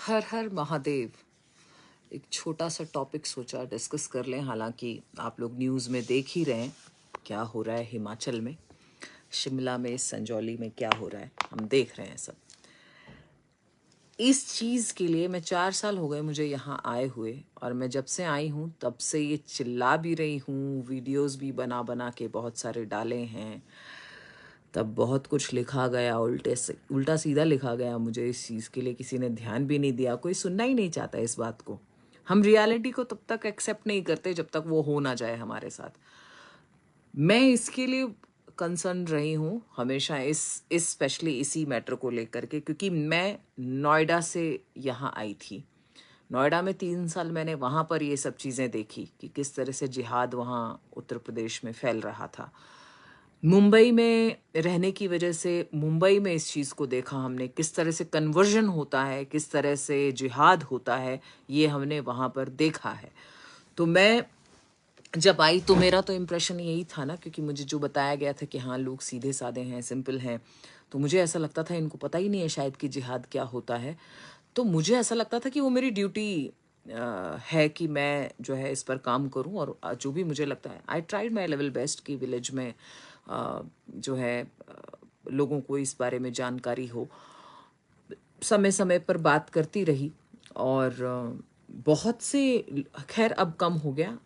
हर हर महादेव। एक छोटा सा टॉपिक सोचा डिस्कस कर लें। हालांकि आप लोग न्यूज़ में देख ही रहे हैं क्या हो रहा है हिमाचल में, शिमला में, संजौली में क्या हो रहा है, हम देख रहे हैं सब। इस चीज़ के लिए मैं 4 साल हो गए मुझे यहाँ आए हुए, और मैं जब से आई हूँ तब से ये चिल्ला भी रही हूँ, वीडियोस भी बना बना के बहुत सारे डाले हैं, तब बहुत कुछ लिखा गया, उल्टा सीधा लिखा गया। मुझे इस चीज़ के लिए किसी ने ध्यान भी नहीं दिया, कोई सुनना ही नहीं चाहता इस बात को। हम रियलिटी को तब तक एक्सेप्ट नहीं करते जब तक वो हो ना जाए हमारे साथ। मैं इसके लिए कंसर्न रही हूँ हमेशा, इस स्पेशली इसी मैटर को लेकर के, क्योंकि मैं नोएडा से यहाँ आई थी। नोएडा में 3 साल मैंने वहाँ पर ये सब चीज़ें देखी कि किस तरह से जिहाद वहाँ उत्तर प्रदेश में फैल रहा था। मुंबई में रहने की वजह से मुंबई में इस चीज़ को देखा हमने, किस तरह से कन्वर्जन होता है, किस तरह से जिहाद होता है, ये हमने वहाँ पर देखा है। तो मैं जब आई तो मेरा तो इम्प्रेशन यही था ना, क्योंकि मुझे जो बताया गया था कि हाँ लोग सीधे साधे हैं, सिंपल हैं, तो मुझे ऐसा लगता था इनको पता ही नहीं है शायद कि जिहाद क्या होता है। तो मुझे ऐसा लगता था कि वो मेरी ड्यूटी है कि मैं जो है इस पर काम करूं, और जो भी मुझे लगता है I tried my level best कि विलेज में जो है लोगों को इस बारे में जानकारी हो। समय समय पर बात करती रही, और बहुत से, खैर अब कम हो गया,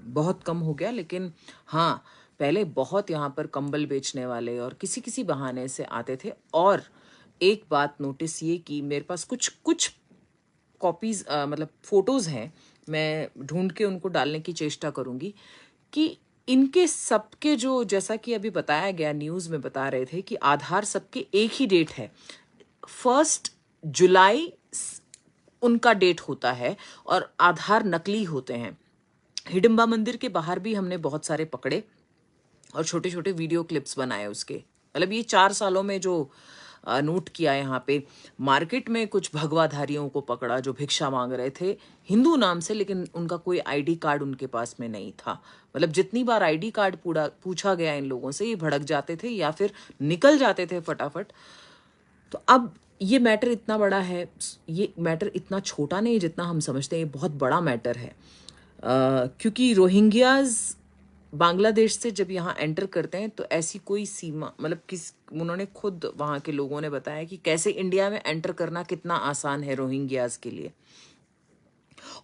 बहुत कम हो गया, लेकिन हाँ पहले बहुत यहाँ पर कंबल बेचने वाले और किसी किसी बहाने से आते थे। और एक बात नोटिस ये कि मेरे पास कुछ कुछ कॉपीज, मतलब फोटोज हैं, मैं ढूंढ के उनको डालने की चेष्टा करूंगी कि इनके सबके जो, जैसा कि अभी बताया गया न्यूज़ में बता रहे थे कि आधार सबके एक ही डेट है, 1 जुलाई उनका डेट होता है, और आधार नकली होते हैं। हिडिंबा मंदिर के बाहर भी हमने बहुत सारे पकड़े और छोटे छोटे वीडियो क्लिप्स बनाए उसके। मतलब ये 4 सालों में जो नोट किया यहाँ पे, मार्केट में कुछ भगवाधारियों को पकड़ा जो भिक्षा मांग रहे थे हिंदू नाम से, लेकिन उनका कोई आईडी कार्ड उनके पास में नहीं था। मतलब जितनी बार आईडी कार्ड पूछा गया इन लोगों से, ये भड़क जाते थे या फिर निकल जाते थे फटाफट। तो अब ये मैटर इतना बड़ा है, ये मैटर इतना छोटा नहीं जितना हम समझते हैं, ये बहुत बड़ा मैटर है। क्योंकि रोहिंग्याज बांग्लादेश से जब यहाँ एंटर करते हैं तो ऐसी कोई सीमा, मतलब उन्होंने खुद, वहाँ के लोगों ने बताया कि कैसे इंडिया में एंटर करना कितना आसान है रोहिंग्याज के लिए।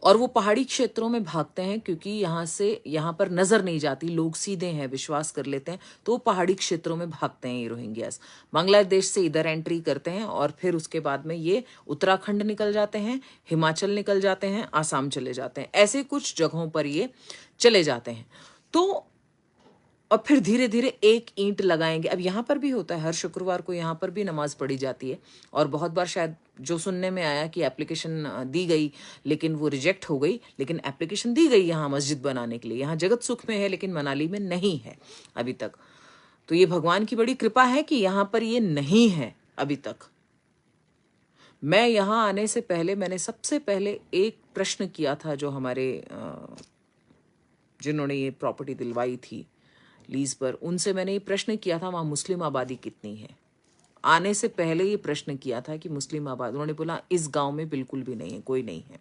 और वो पहाड़ी क्षेत्रों में भागते हैं क्योंकि यहाँ पर नजर नहीं जाती, लोग सीधे हैं, विश्वास कर लेते हैं, तो वो पहाड़ी क्षेत्रों में भागते हैं ये रोहिंग्यास। बांग्लादेश से इधर एंट्री करते हैं और फिर उसके बाद में ये उत्तराखंड निकल जाते हैं, हिमाचल निकल जाते हैं, आसाम चले जाते हैं, ऐसे कुछ जगहों पर ये चले जाते हैं। तो और फिर धीरे धीरे एक ईंट लगाएंगे। अब यहाँ पर भी होता है, हर शुक्रवार को यहाँ पर भी नमाज पढ़ी जाती है, और बहुत बार शायद जो सुनने में आया कि एप्लीकेशन दी गई लेकिन वो रिजेक्ट हो गई, लेकिन एप्लीकेशन दी गई यहाँ मस्जिद बनाने के लिए। यहाँ जगत सुख में है लेकिन मनाली में नहीं है अभी तक। तो ये भगवान की बड़ी कृपा है कि यहाँ पर ये नहीं है अभी तक। मैं यहाँ आने से पहले मैंने सबसे पहले एक प्रश्न किया था, जो हमारे जिन्होंने ये प्रॉपर्टी दिलवाई थी लीज पर, उनसे मैंने ये प्रश्न किया था वहाँ मुस्लिम आबादी कितनी है। आने से पहले ये प्रश्न किया था कि मुस्लिम आबादी, उन्होंने बोला इस गांव में बिल्कुल भी नहीं है, कोई नहीं है।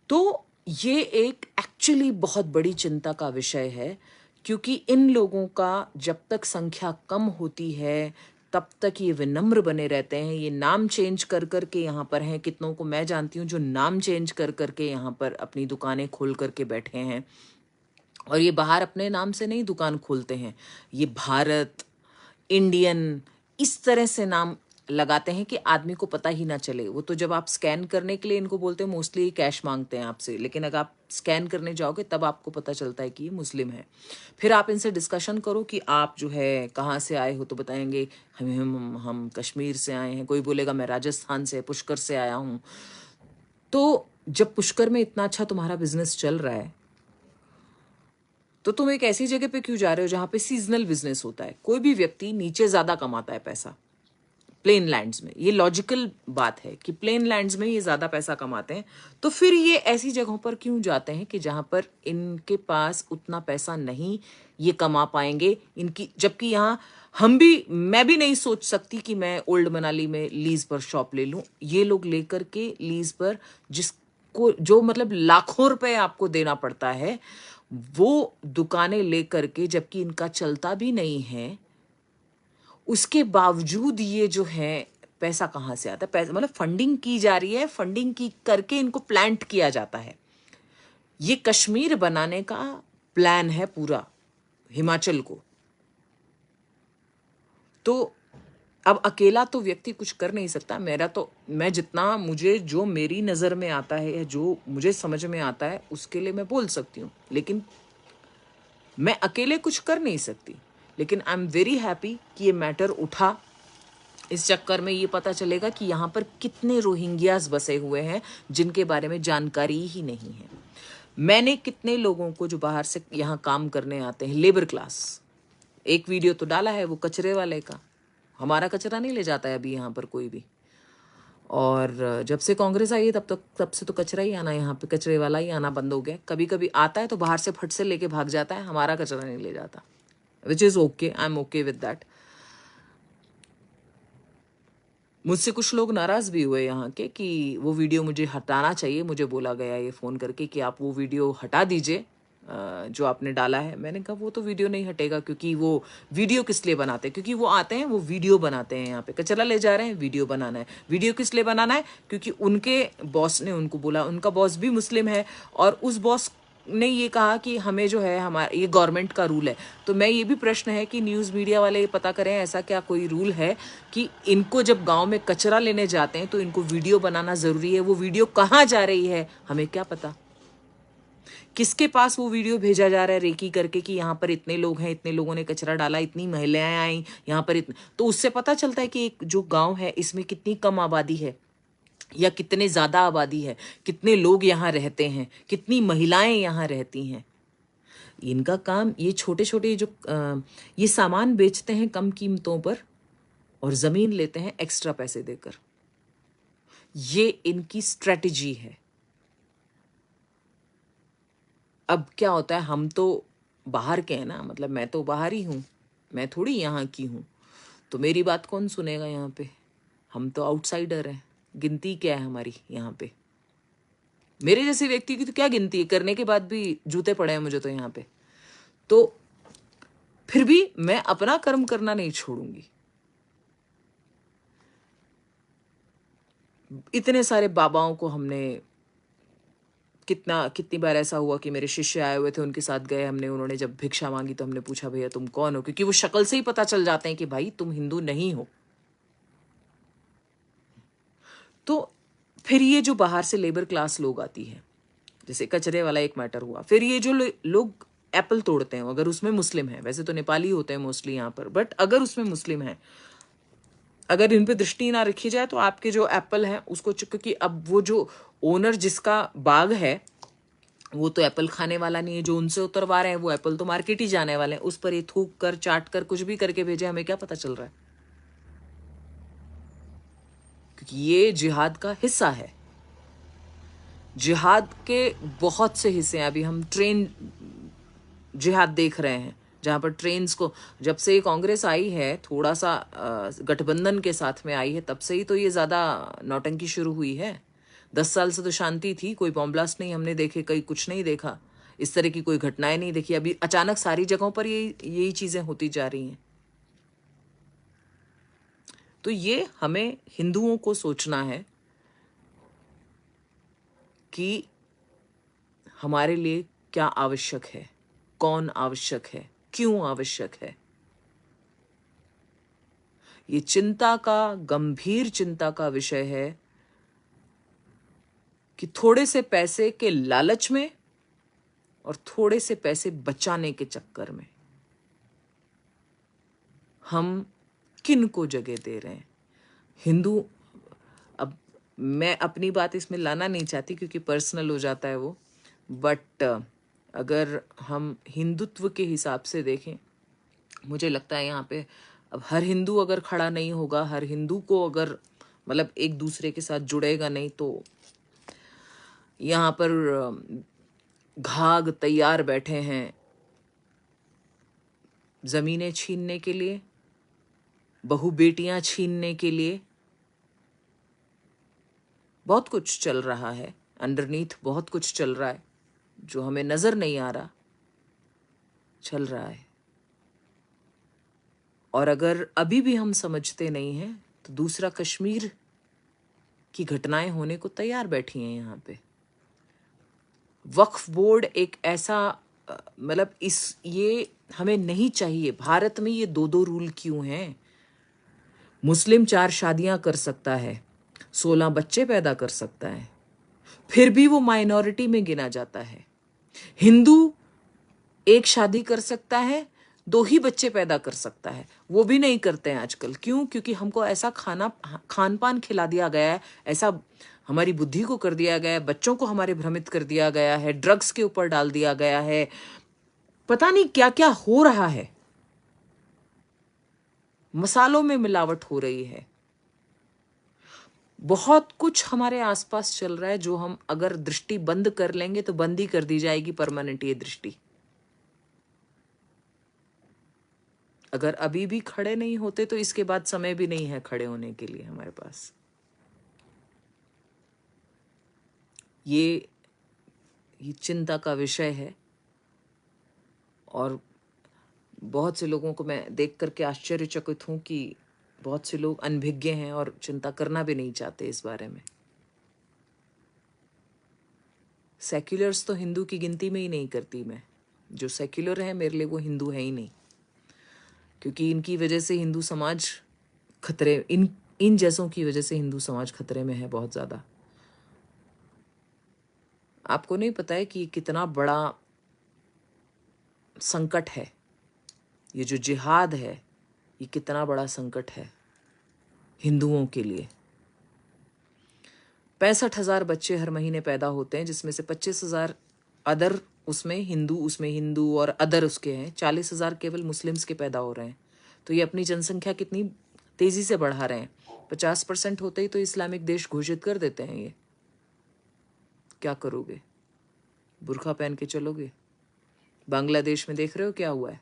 तो ये एक एक्चुअली बहुत बड़ी चिंता का विषय है, क्योंकि इन लोगों का जब तक संख्या कम होती है तब तक ये विनम्र बने रहते हैं। ये नाम चेंज कर करके यहाँ पर हैं, कितनों को मैं जानती हूँ जो नाम चेंज कर करके यहाँ पर अपनी दुकानें खोल करके बैठे हैं। और ये बाहर अपने नाम से नहीं दुकान खोलते हैं, ये भारत, इंडियन, इस तरह से नाम लगाते हैं कि आदमी को पता ही ना चले। वो तो जब आप स्कैन करने के लिए इनको बोलते हैं, मोस्टली कैश मांगते हैं आपसे, लेकिन अगर आप स्कैन करने जाओगे तब आपको पता चलता है कि ये मुस्लिम है। फिर आप इनसे डिस्कशन करो कि आप जो है कहाँ से आए हो, तो बताएंगे हम कश्मीर से आए हैं, कोई बोलेगा मैं राजस्थान से, पुष्कर से आया हूँ। तो जब पुष्कर में इतना अच्छा तुम्हारा बिजनेस चल रहा है, तो तुम एक ऐसी जगह पे क्यों जा रहे हो जहां पे सीजनल बिजनेस होता है? कोई भी व्यक्ति नीचे ज्यादा कमाता है पैसा प्लेन लैंड्स में, ये लॉजिकल बात है कि प्लेन लैंड्स में ये ज्यादा पैसा कमाते हैं। तो फिर ये ऐसी जगहों पर क्यों जाते हैं कि जहां पर इनके पास उतना पैसा नहीं ये कमा पाएंगे इनकी, जबकि यहाँ मैं भी नहीं सोच सकती कि मैं ओल्ड मनाली में लीज पर शॉप ले लूं। ये लोग लेकर के लीज पर, जिसको जो मतलब लाखों रुपए आपको देना पड़ता है, वो दुकानें लेकर के, जबकि इनका चलता भी नहीं है, उसके बावजूद ये जो है पैसा कहाँ से आता है? पैसा मतलब फंडिंग की जा रही है, फंडिंग की करके इनको प्लांट किया जाता है। ये कश्मीर बनाने का प्लान है पूरा हिमाचल को। तो अब अकेला तो व्यक्ति कुछ कर नहीं सकता। मैं जितना, मुझे जो मेरी नज़र में आता है या जो मुझे समझ में आता है उसके लिए मैं बोल सकती हूँ, लेकिन मैं अकेले कुछ कर नहीं सकती। लेकिन आई एम वेरी हैप्पी कि ये मैटर उठा। इस चक्कर में ये पता चलेगा कि यहाँ पर कितने रोहिंग्यास बसे हुए हैं जिनके बारे में जानकारी ही नहीं है। मैंने कितने लोगों को जो बाहर से यहाँ काम करने आते हैं, लेबर क्लास, एक वीडियो तो डाला है वो कचरे वाले का। हमारा कचरा नहीं ले जाता है अभी यहाँ पर कोई भी। और जब से कांग्रेस आई है तब से तो कचरा ही आना, यहाँ पे कचरे वाला ही आना बंद हो गया। कभी कभी आता है तो बाहर से फट से लेके भाग जाता है, हमारा कचरा नहीं ले जाता, which is okay, I am okay with that. मुझसे कुछ लोग नाराज़ भी हुए यहाँ के कि वो वीडियो मुझे हटाना चाहिए। मुझे बोला गया ये फ़ोन करके कि आप वो वीडियो हटा दीजिए जो आपने डाला है। मैंने कहा वो तो वीडियो नहीं हटेगा, क्योंकि वो वीडियो किस लिए बनाते हैं? क्योंकि वो आते हैं, वो वीडियो बनाते हैं, यहाँ पे कचरा ले जा रहे हैं, वीडियो बनाना है। वीडियो किस लिए बनाना है? क्योंकि उनके बॉस ने उनको बोला, उनका बॉस भी मुस्लिम है, और उस बॉस ने ये कहा कि हमें जो है, हमारा ये गवर्नमेंट का रूल है। तो मैं ये भी प्रश्न है कि न्यूज़ मीडिया वाले ये पता करें, ऐसा क्या कोई रूल है कि इनको जब गांव में कचरा लेने जाते हैं तो इनको वीडियो बनाना ज़रूरी है? वो वीडियो कहाँ जा रही है हमें क्या पता? किसके पास वो वीडियो भेजा जा रहा है रेकी करके कि यहाँ पर इतने लोग हैं, इतने लोगों ने कचरा डाला, इतनी महिलाएं आई यहाँ पर, तो उससे पता चलता है कि एक जो गाँव है इसमें कितनी कम आबादी है या कितने ज़्यादा आबादी है, कितने लोग यहाँ रहते हैं, कितनी महिलाएं यहाँ रहती हैं। इनका काम, ये छोटे छोटे जो ये सामान बेचते हैं कम कीमतों पर और ज़मीन लेते हैं एक्स्ट्रा पैसे देकर। ये इनकी स्ट्रेटजी है। अब क्या होता है, हम तो बाहर के हैं ना, मतलब मैं तो बाहर ही हूँ, मैं थोड़ी यहाँ की हूँ, तो मेरी बात कौन सुनेगा यहाँ पे? हम तो आउटसाइडर हैं। गिनती क्या है हमारी यहाँ पे? मेरे जैसे व्यक्ति की तो क्या गिनती है? करने के बाद भी जूते पड़े हैं मुझे तो यहाँ पे। तो फिर भी मैं अपना कर्म करना नहीं छोड़ूंगी। इतने सारे बाबाओं को हमने, कितनी बार ऐसा हुआ कि मेरे शिष्य आए हुए थे, उनके साथ गए हमने, उन्होंने जब भिक्षा मांगी तो हमने पूछा भैया तुम कौन हो? क्योंकि वो शक्ल से ही पता चल जाते हैं कि भाई तुम हिंदू नहीं हो। तो फिर ये जो बाहर से लेबर क्लास लोग आती है, जैसे कचरे वाला एक मैटर हुआ, फिर ये जो लोग एप्पल तोड़ते हैं, अगर उसमें मुस्लिम है, वैसे तो नेपाली होते हैं मोस्टली यहाँ पर, बट अगर उसमें मुस्लिम है, अगर इन पे दृष्टि ना रखी जाए तो आपके जो एप्पल है उसको, क्योंकि अब वो जो ओनर जिसका बाग है वो तो एप्पल खाने वाला नहीं है, जो उनसे उतरवा रहे हैं वो एप्पल तो मार्केट ही जाने वाले हैं, उस पर ये थूक कर, चाट कर, कुछ भी करके भेजे, हमें क्या पता चल रहा है? क्योंकि ये जिहाद का हिस्सा है। जिहाद के बहुत से हिस्से हैं। अभी हम ट्रेन जिहाद देख रहे हैं, जहाँ पर ट्रेन्स को, जब से ये कांग्रेस आई है, थोड़ा सा गठबंधन के साथ में आई है, तब से ही तो ये ज़्यादा नौटंकी शुरू हुई है। 10 साल से तो शांति थी, कोई बॉम्ब ब्लास्ट नहीं हमने देखे, कहीं कुछ नहीं देखा, इस तरह की कोई घटनाएं नहीं देखी। अभी अचानक सारी जगहों पर यही चीज़ें होती जा रही हैं। तो ये हमें हिंदुओं को सोचना है कि हमारे लिए क्या आवश्यक है, कौन आवश्यक है, क्यों आवश्यक है। ये चिंता का, गंभीर चिंता का विषय है कि थोड़े से पैसे के लालच में और थोड़े से पैसे बचाने के चक्कर में हम किन को जगह दे रहे हैं। हिंदू, अब मैं अपनी बात इसमें लाना नहीं चाहती क्योंकि पर्सनल हो जाता है वो, बट अगर हम हिंदुत्व के हिसाब से देखें, मुझे लगता है यहाँ पे अब हर हिंदू अगर खड़ा नहीं होगा, हर हिंदू को अगर मतलब एक दूसरे के साथ जुड़ेगा नहीं, तो यहाँ पर घाघ तैयार बैठे हैं ज़मीनें छीनने के लिए, बहू बेटियां छीनने के लिए बहुत कुछ चल रहा है, अंडरनीथ बहुत कुछ चल रहा है जो हमें नजर नहीं आ रहा, चल रहा है। और अगर अभी भी हम समझते नहीं हैं तो दूसरा कश्मीर की घटनाएं होने को तैयार बैठी हैं यहाँ पे। वक्फ बोर्ड एक ऐसा मतलब ये हमें नहीं चाहिए। भारत में ये 2-2 रूल क्यों हैं? मुस्लिम 4 शादियां कर सकता है, 16 बच्चे पैदा कर सकता है, फिर भी वो माइनॉरिटी में गिना जाता है। हिंदू 1 शादी कर सकता है, 2 ही बच्चे पैदा कर सकता है, वो भी नहीं करते हैं आजकल। क्यों? क्योंकि हमको ऐसा खान पान खिला दिया गया है, ऐसा हमारी बुद्धि को कर दिया गया है, बच्चों को हमारे भ्रमित कर दिया गया है, ड्रग्स के ऊपर डाल दिया गया है, पता नहीं क्या क्या हो रहा है, मसालों में मिलावट हो रही है, बहुत कुछ हमारे आसपास चल रहा है जो हम अगर दृष्टि बंद कर लेंगे तो बंद ही कर दी जाएगी परमानेंट ये दृष्टि। अगर अभी भी खड़े नहीं होते तो इसके बाद समय भी नहीं है खड़े होने के लिए हमारे पास। ये चिंता का विषय है और बहुत से लोगों को मैं देख करके आश्चर्यचकित हूं कि बहुत से लोग अनभिज्ञ हैं और चिंता करना भी नहीं चाहते इस बारे में। सेक्युलर्स तो हिंदू की गिनती में ही नहीं करती मैं। जो सेक्युलर है मेरे लिए वो हिंदू है ही नहीं, क्योंकि इनकी वजह से हिंदू समाज खतरे, इन जैसों की वजह से हिंदू समाज खतरे में है बहुत ज़्यादा। आपको नहीं पता है कि कितना बड़ा संकट है ये जो जिहाद है, ये कितना बड़ा संकट है हिंदुओं के लिए। 65,000 बच्चे हर महीने पैदा होते हैं, जिसमें से 25,000 अदर उसमें हिंदू और अदर उसके हैं, 40,000 केवल मुस्लिम्स के पैदा हो रहे हैं। तो ये अपनी जनसंख्या कितनी तेजी से बढ़ा रहे हैं। 50% होते ही तो इस्लामिक देश घोषित कर देते हैं ये। क्या करोगे? बुर्खा पहन के चलोगे? बांग्लादेश में देख रहे हो क्या हुआ है,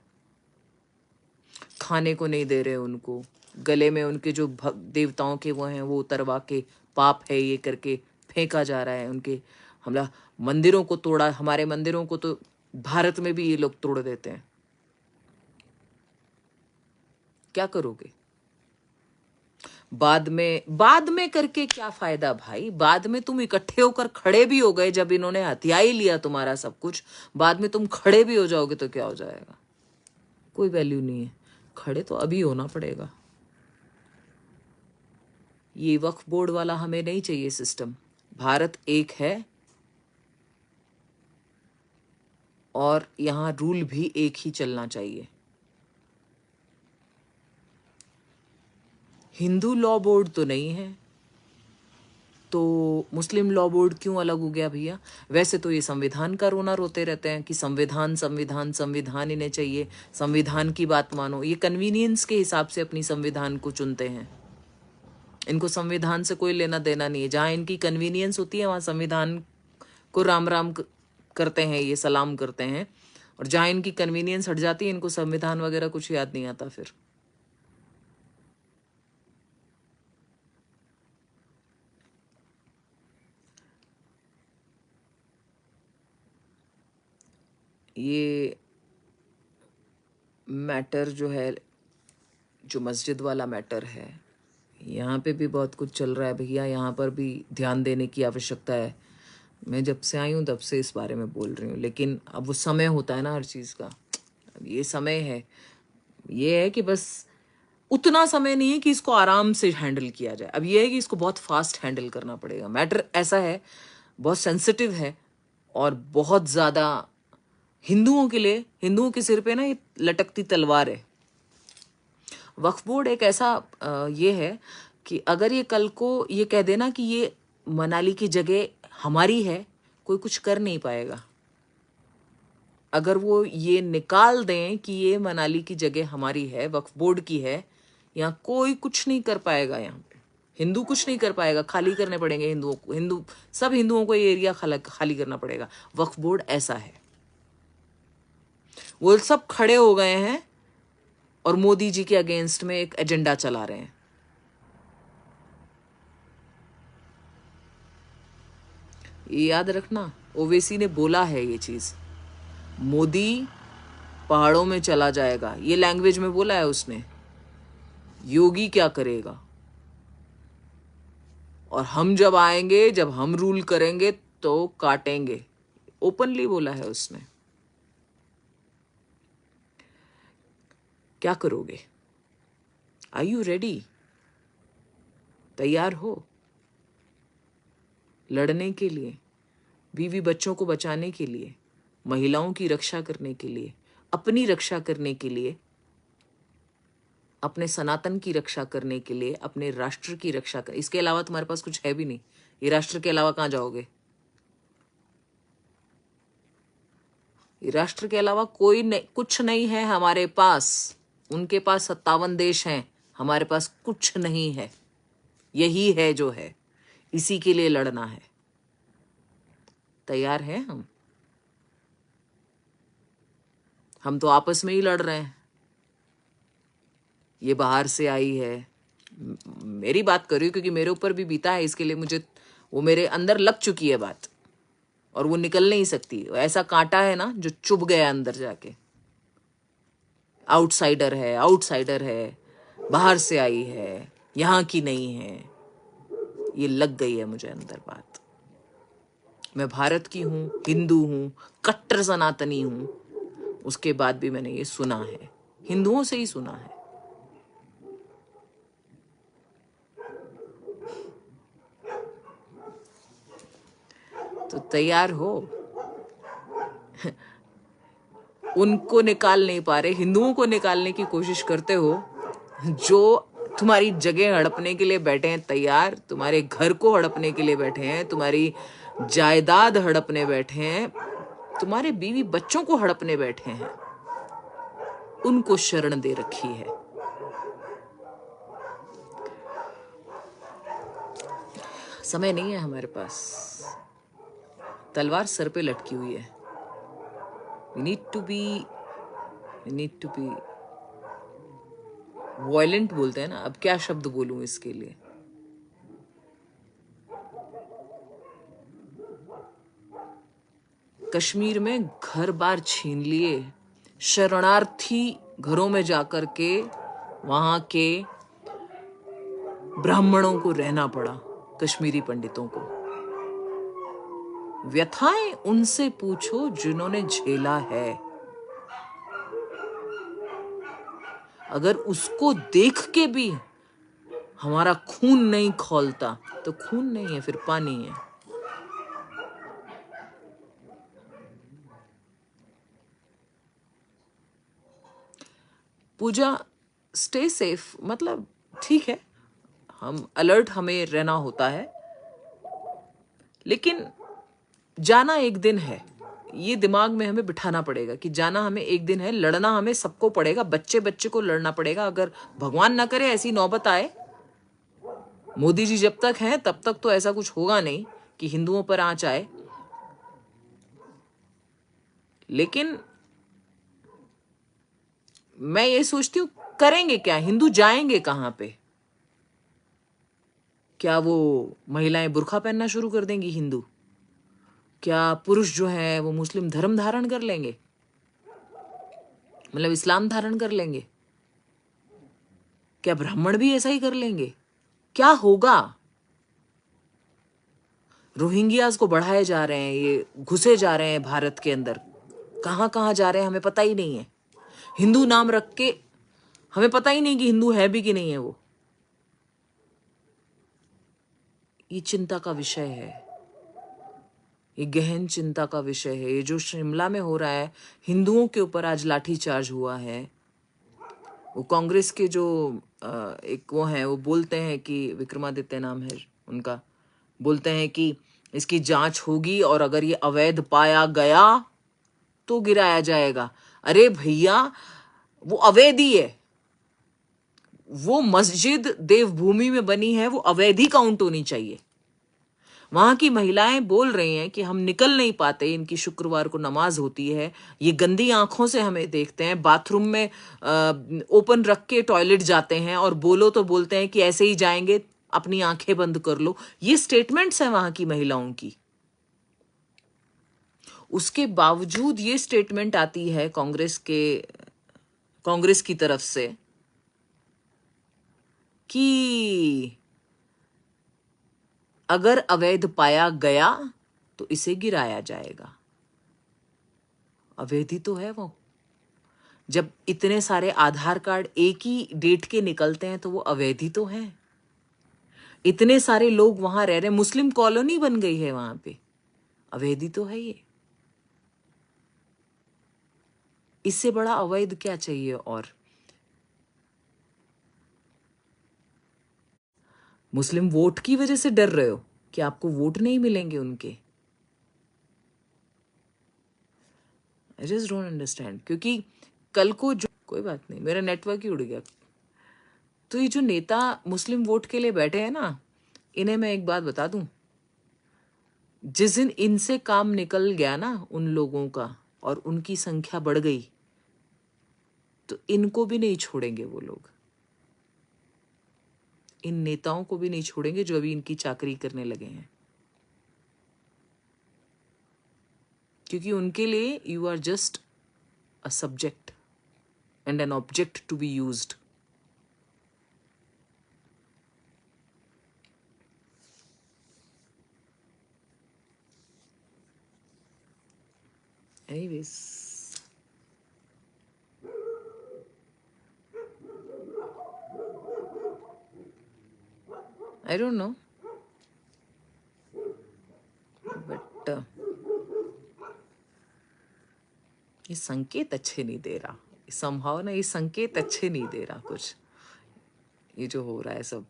खाने को नहीं दे रहे उनको, गले में उनके जो देवताओं के वो हैं वो उतरवा के पाप है ये करके फेंका जा रहा है उनके। हमला मंदिरों को तोड़ा, हमारे मंदिरों को तो भारत में भी ये लोग तोड़ देते हैं। क्या करोगे? बाद में करके क्या फायदा भाई? बाद में तुम इकट्ठे होकर खड़े भी हो गए, जब इन्होंने हथिया ही लिया तुम्हारा सब कुछ, बाद में तुम खड़े भी हो जाओगे तो क्या हो जाएगा? कोई वैल्यू नहीं है। खड़े तो अभी होना पड़ेगा। ये वक्फ बोर्ड वाला हमें नहीं चाहिए सिस्टम। भारत एक है और यहाँ रूल भी एक ही चलना चाहिए। हिंदू लॉ बोर्ड तो नहीं है तो मुस्लिम लॉ बोर्ड क्यों अलग हो गया भैया? वैसे तो ये संविधान का रोना रोते रहते हैं कि संविधान संविधान संविधान इन्हें चाहिए, संविधान की बात मानो। ये कन्वीनियंस के हिसाब से अपनी संविधान को चुनते हैं। इनको संविधान से कोई लेना देना नहीं है। जहाँ इनकी कन्वीनियंस होती है वहाँ संविधान को राम राम करते हैं, ये सलाम करते हैं। और जहाँ इनकी कन्वीनियंस हट जाती है इनको संविधान वगैरह कुछ याद नहीं आता। फिर ये मैटर जो है, जो मस्जिद वाला मैटर है, यहाँ पे भी बहुत कुछ चल रहा है भैया। यहाँ पर भी ध्यान देने की आवश्यकता है। मैं जब से आई हूँ तब से इस बारे में बोल रही हूँ, लेकिन अब वो समय होता है ना हर चीज़ का। अब ये समय है, ये है कि बस उतना समय नहीं है कि इसको आराम से हैंडल किया जाए। अब ये है कि इसको बहुत फास्ट हैंडल करना पड़ेगा। मैटर ऐसा है, बहुत सेंसिटिव है और बहुत ज़्यादा हिंदुओं के लिए, हिंदुओं के सिर पे ना ये लटकती तलवार है। वक्फ बोर्ड एक ऐसा ये है कि अगर ये कल को ये कह देना कि ये मनाली की जगह हमारी है, कोई कुछ कर नहीं पाएगा। अगर वो ये निकाल दें कि ये मनाली की जगह हमारी है, वक्फ बोर्ड की है, यहाँ कोई कुछ नहीं कर पाएगा। यहाँ पे हिंदू कुछ नहीं कर पाएगा, खाली करने पड़ेंगे हिंदुओं को। सब हिंदुओं को ये एरिया खाली करना पड़ेगा। वक्फ बोर्ड ऐसा है, वो सब खड़े हो गए हैं और मोदी जी के अगेंस्ट में एक एजेंडा चला रहे हैं। ये याद रखना, ओवैसी ने बोला है ये चीज, मोदी पहाड़ों में चला जाएगा, ये लैंग्वेज में बोला है उसने। योगी क्या करेगा, और हम जब आएंगे, जब हम रूल करेंगे तो काटेंगे, ओपनली बोला है उसने। क्या करोगे? Are you ready? तैयार हो लड़ने के लिए, बीवी बच्चों को बचाने के लिए, महिलाओं की रक्षा करने के लिए, अपनी रक्षा करने के लिए, अपने सनातन की रक्षा करने के लिए, अपने राष्ट्र की रक्षा कर, इसके अलावा तुम्हारे पास कुछ है भी नहीं। ये राष्ट्र के अलावा कहां जाओगे? ये राष्ट्र के अलावा कोई नहीं, कुछ नहीं है हमारे पास। उनके पास 57 देश हैं, हमारे पास कुछ नहीं है। यही है जो है, इसी के लिए लड़ना है। तैयार हैं हम तो आपस में ही लड़ रहे हैं। ये बाहर से आई है, मेरी बात कर रही हूं क्योंकि मेरे ऊपर भी बीता है, इसके लिए मुझे, वो मेरे अंदर लग चुकी है बात, और वो निकल नहीं सकती। ऐसा कांटा है ना जो चुभ गया अंदर जाके। आउटसाइडर है, आउटसाइडर है, बाहर से आई है, यहाँ की नहीं है, ये लग गई है मुझे अंदर बात। मैं भारत की हूँ, हिंदू हूँ, कट्टर सनातनी हूँ, उसके बाद भी मैंने ये सुना है, हिंदुओं से ही सुना है। तो तैयार हो? उनको निकाल नहीं पा रहे, हिंदुओं को निकालने की कोशिश करते हो, जो तुम्हारी जगह हड़पने के लिए बैठे हैं तैयार, तुम्हारे घर को हड़पने के लिए बैठे हैं, तुम्हारी जायदाद हड़पने बैठे हैं, तुम्हारे बीवी बच्चों को हड़पने बैठे हैं, उनको शरण दे रखी है। समय नहीं है हमारे पास, तलवार सर पे लटकी हुई है। We need to be violent बोलते हैं ना, अब क्या शब्द बोलूं इसके लिए। कश्मीर में घर बार छीन लिए, शरणार्थी घरों में जाकर के वहां के ब्राह्मणों को रहना पड़ा, कश्मीरी पंडितों को। व्यथाएं उनसे पूछो जिन्होंने झेला है। अगर उसको देख के भी हमारा खून नहीं खौलता तो खून नहीं है, फिर पानी है। पूजा, स्टे सेफ, मतलब ठीक है, हम अलर्ट, हमें रहना होता है, लेकिन जाना एक दिन है। ये दिमाग में हमें बिठाना पड़ेगा कि जाना हमें एक दिन है, लड़ना हमें सबको पड़ेगा, बच्चे बच्चे को लड़ना पड़ेगा। अगर भगवान ना करे ऐसी नौबत आए, मोदी जी जब तक हैं तब तक तो ऐसा कुछ होगा नहीं कि हिंदुओं पर आंच आए, लेकिन मैं ये सोचती हूं करेंगे क्या? हिंदू जाएंगे कहां पे? क्या वो महिलाएं बुर्का पहनना शुरू कर देंगी हिंदू? क्या पुरुष जो है वो मुस्लिम धर्म धारण कर लेंगे, मतलब इस्लाम धारण कर लेंगे? क्या ब्राह्मण भी ऐसा ही कर लेंगे? क्या होगा? रोहिंग्यास को बढ़ाए जा रहे हैं, ये घुसे जा रहे हैं भारत के अंदर, कहां कहां जा रहे हैं हमें पता ही नहीं है। हिंदू नाम रख के हमें पता ही नहीं कि हिंदू है भी कि नहीं है वो। ये चिंता का विषय है, ये गहन चिंता का विषय है। ये जो शिमला में हो रहा है, हिंदुओं के ऊपर आज लाठीचार्ज हुआ है, वो कांग्रेस के जो एक वो हैं, वो बोलते हैं कि विक्रमादित्य नाम है उनका, बोलते हैं कि इसकी जांच होगी और अगर ये अवैध पाया गया तो गिराया जाएगा। अरे भैया, वो अवैध ही है, वो मस्जिद देवभूमि में बनी है, वो अवैध ही काउंट होनी चाहिए। वहां की महिलाएं बोल रही हैं कि हम निकल नहीं पाते, इनकी शुक्रवार को नमाज होती है, ये गंदी आंखों से हमें देखते हैं, बाथरूम में ओपन रख के टॉयलेट जाते हैं और बोलो तो बोलते हैं कि ऐसे ही जाएंगे, अपनी आंखें बंद कर लो। ये स्टेटमेंट्स हैं वहां की महिलाओं की। उसके बावजूद ये स्टेटमेंट आती है कांग्रेस की तरफ से कि अगर अवैध पाया गया तो इसे गिराया जाएगा। अवैध ही तो है वो। जब इतने सारे आधार कार्ड एक ही डेट के निकलते हैं तो वो अवैध ही तो है। इतने सारे लोग वहां रह रहे, मुस्लिम कॉलोनी बन गई है वहां पे, अवैध ही तो है ये। इससे बड़ा अवैध क्या चाहिए? और मुस्लिम वोट की वजह से डर रहे हो कि आपको वोट नहीं मिलेंगे उनके? I just don't understand. क्योंकि कल को जो, कोई बात नहीं, मेरा नेटवर्क ही उड़ गया। तो ये जो नेता मुस्लिम वोट के लिए बैठे हैं ना, इन्हें मैं एक बात बता दूं, जिस दिन इनसे काम निकल गया ना उन लोगों का और उनकी संख्या बढ़ गई, तो इनको भी नहीं छोड़ेंगे वो लोग। इन नेताओं को भी नहीं छोड़ेंगे जो अभी इनकी चाकरी करने लगे हैं। क्योंकि उनके लिए you are just a subject and an object to be used. Anyways, I don't know, but ये संकेत अच्छे नहीं दे रहा। संभाव ना, ये संकेत अच्छे नहीं दे रहा कुछ, ये जो हो रहा है सब।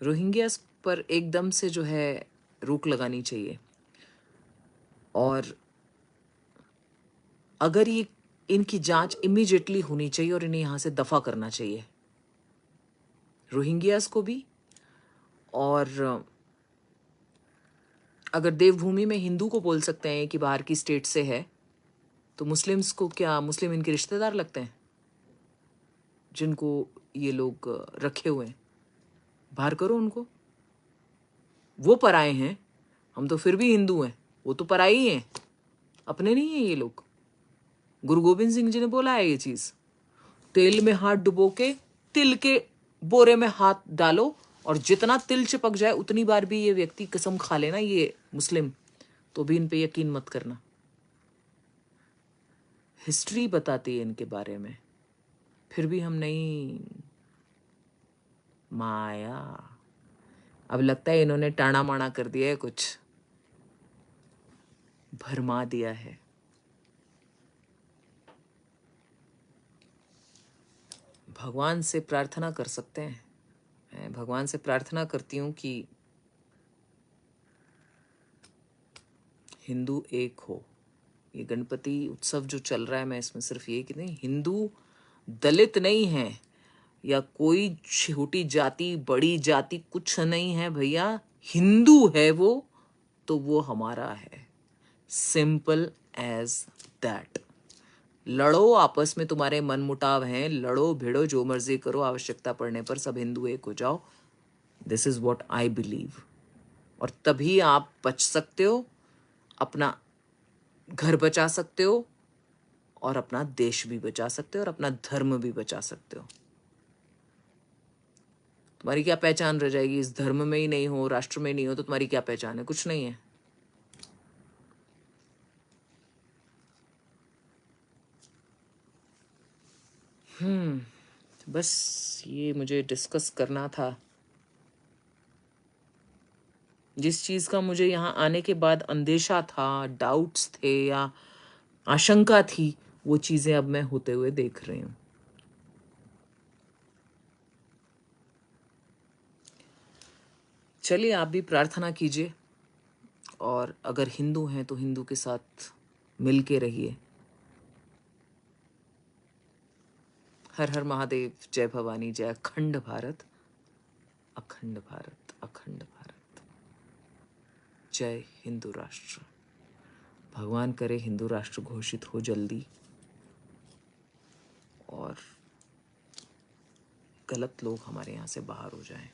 रोहिंग्यास पर एकदम से जो है रोक लगानी चाहिए। और अगर ये, इनकी जांच इमीडिएटली होनी चाहिए और इन्हें यहां से दफा करना चाहिए, रोहिंग्यास को भी। और अगर देवभूमि में हिंदू को बोल सकते हैं कि बाहर की स्टेट से है, तो मुस्लिम्स को क्या, मुस्लिम इनके रिश्तेदार लगते हैं जिनको ये लोग रखे हुए हैं? बाहर करो उनको। वो पराए हैं, हम तो फिर भी हिंदू हैं, वो तो पराए ही हैं, अपने नहीं हैं ये लोग। गुरु गोविंद सिंह जी ने बोला है ये चीज, तेल में हाथ डुबो के तिल के बोरे में हाथ डालो, और जितना तिल चिपक जाए उतनी बार भी ये व्यक्ति कसम खा लेना, ये मुस्लिम, तो भी इन पे यकीन मत करना। हिस्ट्री बताती है इनके बारे में, फिर भी हम नहीं। माया, अब लगता है इन्होंने टाणा माणा कर दिया है, कुछ भरमा दिया है। भगवान से प्रार्थना कर सकते हैं, मैं भगवान से प्रार्थना करती हूँ कि हिंदू एक हो। ये गणपति उत्सव जो चल रहा है, मैं इसमें सिर्फ ये कि नहीं, हिंदू दलित नहीं है या कोई छोटी जाति बड़ी जाति कुछ नहीं है भैया, हिंदू है वो, तो वो हमारा है। Simple as that. लड़ो आपस में, तुम्हारे मन मुटाव हैं, लड़ो भिड़ो जो मर्जी करो, आवश्यकता पड़ने पर सब हिंदू एक हो जाओ। This is what I believe. और तभी आप बच सकते हो, अपना घर बचा सकते हो, और अपना देश भी बचा सकते हो, और अपना धर्म भी बचा सकते हो। तुम्हारी क्या पहचान रह जाएगी? इस धर्म में ही नहीं हो, राष्ट्र में नहीं हो, तो तुम्हारी क्या पहचान है? कुछ नहीं है। बस ये मुझे डिस्कस करना था। जिस चीज का मुझे यहाँ आने के बाद अंदेशा था, डाउट्स थे या आशंका थी, वो चीजें अब मैं होते हुए देख रही हूँ। चलिए, आप भी प्रार्थना कीजिए, और अगर हिंदू हैं तो हिंदू के साथ मिल के रहिए। हर हर महादेव, जय भवानी, जय अखंड भारत। अखंड भारत, अखंड भारत। जय हिंदू राष्ट्र। भगवान करे हिंदू राष्ट्र घोषित हो जल्दी और गलत लोग हमारे यहाँ से बाहर हो जाएं।